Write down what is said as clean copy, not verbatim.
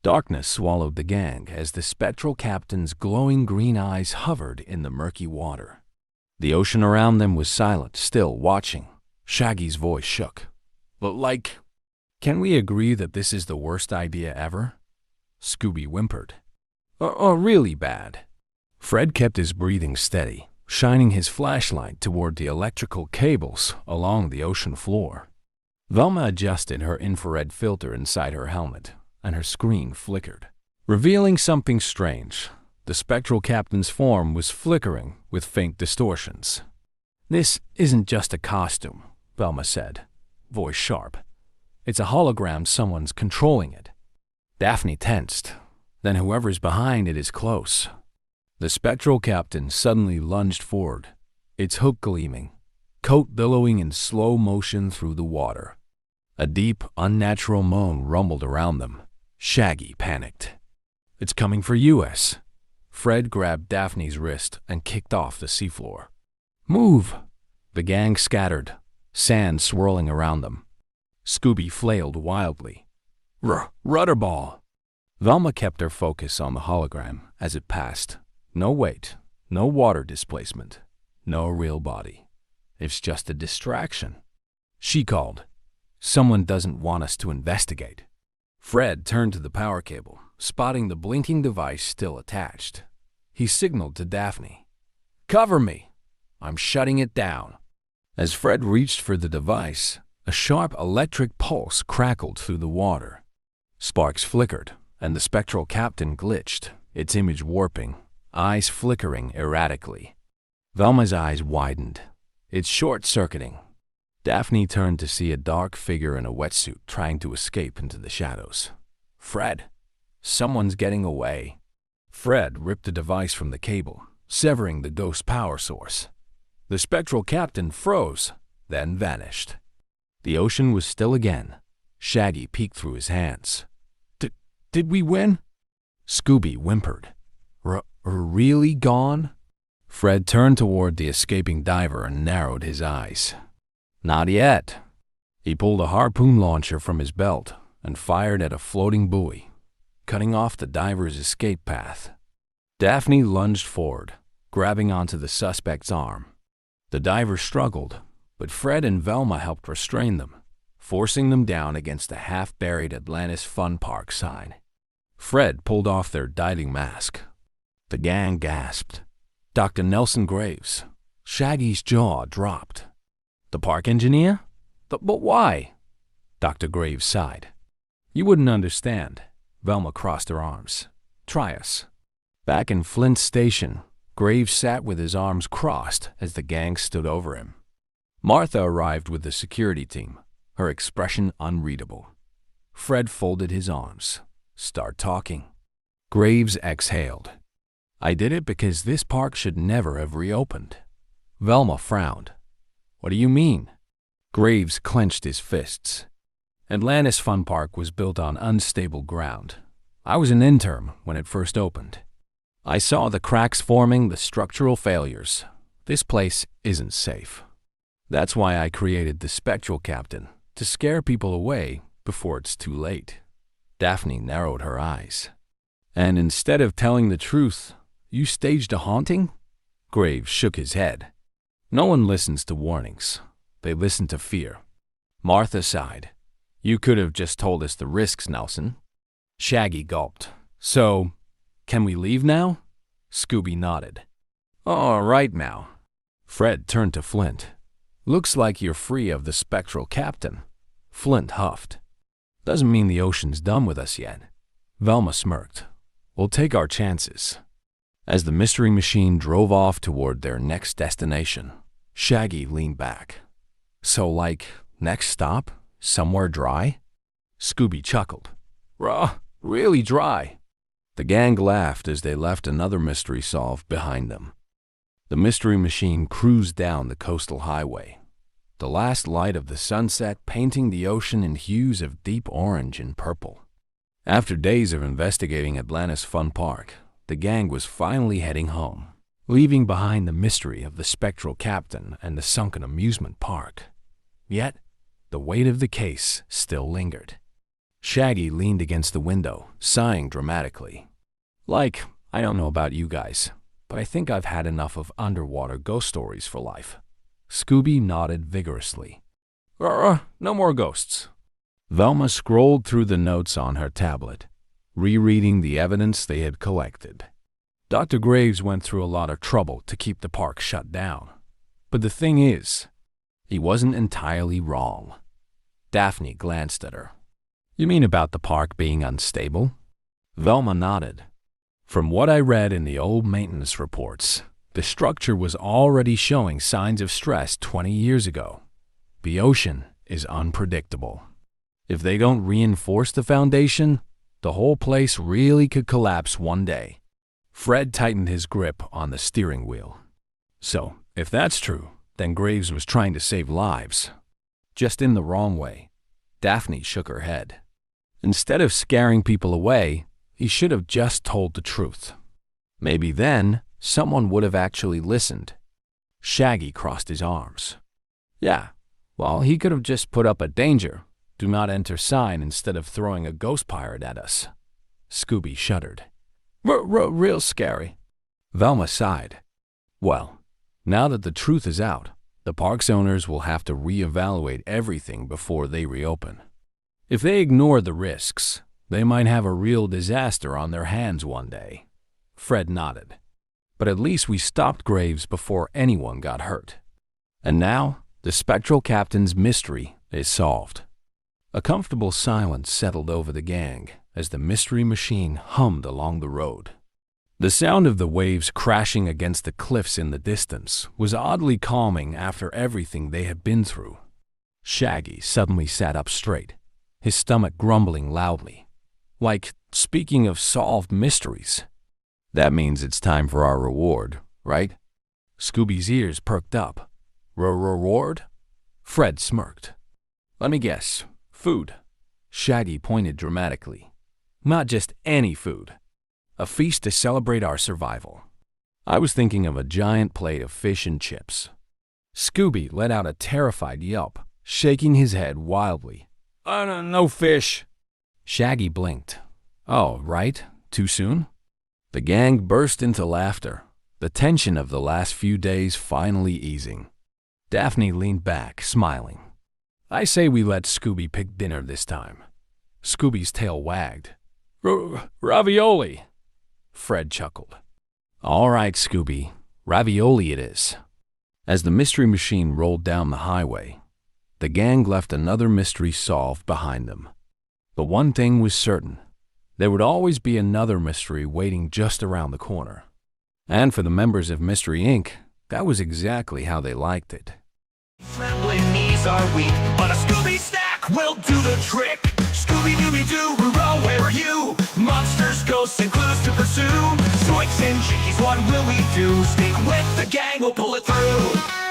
Darkness swallowed the gang as the spectral captain's glowing green eyes hovered in the murky water. The ocean around them was silent, still watching. Shaggy's voice shook. "But can we agree that this is the worst idea ever?" Scooby whimpered. Or really bad." Fred kept his breathing steady, shining his flashlight toward the electrical cables along the ocean floor. Velma adjusted her infrared filter inside her helmet, and her screen flickered, revealing something strange. The spectral captain's form was flickering with faint distortions. "This isn't just a costume," Velma said, voice sharp. "It's a hologram. Someone's controlling it." Daphne tensed. "Then whoever's behind it is close." The spectral captain suddenly lunged forward, its hook gleaming, coat billowing in slow motion through the water. A deep, unnatural moan rumbled around them. Shaggy panicked. "It's coming for us." Fred grabbed Daphne's wrist and kicked off the seafloor. "Move!" The gang scattered, sand swirling around them. Scooby flailed wildly. Rudder ball!" Velma kept her focus on the hologram as it passed. No weight, no water displacement, no real body. "It's just a distraction," she called. "Someone doesn't want us to investigate." Fred turned to the power cable, spotting the blinking device still attached. He signaled to Daphne. "Cover me! I'm shutting it down." As Fred reached for the device, a sharp electric pulse crackled through the water. Sparks flickered, and the spectral captain glitched, its image warping, eyes flickering erratically. Velma's eyes widened, its short-circuiting. Daphne turned to see a dark figure in a wetsuit trying to escape into the shadows. "Fred, someone's getting away." Fred ripped the device from the cable, severing the ghost power source. The spectral captain froze, then vanished. The ocean was still again. Shaggy peeked through his hands. Did we win?" Scooby whimpered. Really gone?" Fred turned toward the escaping diver and narrowed his eyes. "Not yet." He pulled a harpoon launcher from his belt and fired at a floating buoy, cutting off the diver's escape path. Daphne lunged forward, grabbing onto the suspect's arm. The diver struggled, but Fred and Velma helped restrain them, forcing them down against the half-buried Atlantis Fun Park sign. Fred pulled off their diving mask. The gang gasped. Dr. Nelson Graves. Shaggy's jaw dropped. "The park engineer? But why?" Dr. Graves sighed. "You wouldn't understand." Velma crossed her arms. "Try us." Back in Flint Station, Graves sat with his arms crossed as the gang stood over him. Martha arrived with the security team, her expression unreadable. Fred folded his arms. "Start talking." Graves exhaled. "I did it because this park should never have reopened." Velma frowned. "What do you mean?" Graves clenched his fists. "Atlantis Fun Park was built on unstable ground. I was an intern when it first opened. I saw the cracks forming, the structural failures. This place isn't safe. That's why I created the Spectral Captain, to scare people away before it's too late." Daphne narrowed her eyes. "And instead of telling the truth, you staged a haunting?" Graves shook his head. "No one listens to warnings. They listen to fear." Martha sighed. "You could have just told us the risks, Nelson." Shaggy gulped. "So, can we leave now?" Scooby nodded. "All right now." Fred turned to Flint. "Looks like you're free of the Spectral Captain." Flint huffed. "Doesn't mean the ocean's done with us yet." Velma smirked. "We'll take our chances." As the mystery machine drove off toward their next destination, Shaggy leaned back. "So, next stop? Somewhere dry?" Scooby chuckled. Really dry." The gang laughed as they left another mystery solved behind them. The mystery machine cruised down the coastal highway, the last light of the sunset painting the ocean in hues of deep orange and purple. After days of investigating Atlantis Fun Park, the gang was finally heading home, leaving behind the mystery of the Spectral Captain and the sunken amusement park. Yet, the weight of the case still lingered. Shaggy leaned against the window, sighing dramatically. Like, I don't know about you guys, but I think I've had enough of underwater ghost stories for life. Scooby nodded vigorously. No more ghosts. Velma scrolled through the notes on her tablet, rereading the evidence they had collected. Dr. Graves went through a lot of trouble to keep the park shut down. But the thing is, he wasn't entirely wrong. Daphne glanced at her. You mean about the park being unstable? Velma nodded. From what I read in the old maintenance reports, the structure was already showing signs of stress 20 years ago. The ocean is unpredictable. If they don't reinforce the foundation, the whole place really could collapse one day. Fred tightened his grip on the steering wheel. So, if that's true, then Graves was trying to save lives. Just in the wrong way. Daphne shook her head. Instead of scaring people away, he should have just told the truth. Maybe then, someone would have actually listened. Shaggy crossed his arms. Yeah, well, he could have just put up a danger, do not enter sign instead of throwing a ghost pirate at us. Scooby shuddered. Real scary. Velma sighed. Well, now that the truth is out, the park's owners will have to reevaluate everything before they reopen. If they ignore the risks, they might have a real disaster on their hands one day. Fred nodded. But at least we stopped Graves before anyone got hurt. And now, the spectral captain's mystery is solved. A comfortable silence settled over the gang as the mystery machine hummed along the road. The sound of the waves crashing against the cliffs in the distance was oddly calming after everything they had been through. Shaggy suddenly sat up straight, his stomach grumbling loudly. Like, speaking of solved mysteries. That means it's time for our reward, right? Scooby's ears perked up. Reward? Fred smirked. Let me guess. Food. Shaggy pointed dramatically. Not just any food. A feast to celebrate our survival. I was thinking of a giant plate of fish and chips. Scooby let out a terrified yelp, shaking his head wildly. No fish. Shaggy blinked. Oh, right? Too soon? The gang burst into laughter, the tension of the last few days finally easing. Daphne leaned back, smiling. I say we let Scooby pick dinner this time. Scooby's tail wagged. Ravioli. Fred chuckled. All right, Scooby, ravioli it is. As the mystery machine rolled down the highway, the gang left another mystery solved behind them. But one thing was certain. There would always be another mystery waiting just around the corner. And for the members of Mystery Inc., that was exactly how they liked it. Trembling knees are weak, but a Scooby snack will do the trick. Scooby-Dooby-Doo, Roo-Row, where are you? Monsters, ghosts, and clues to pursue. Zoinks and Jinkies, what will we do? Stick with the gang, we'll pull it through.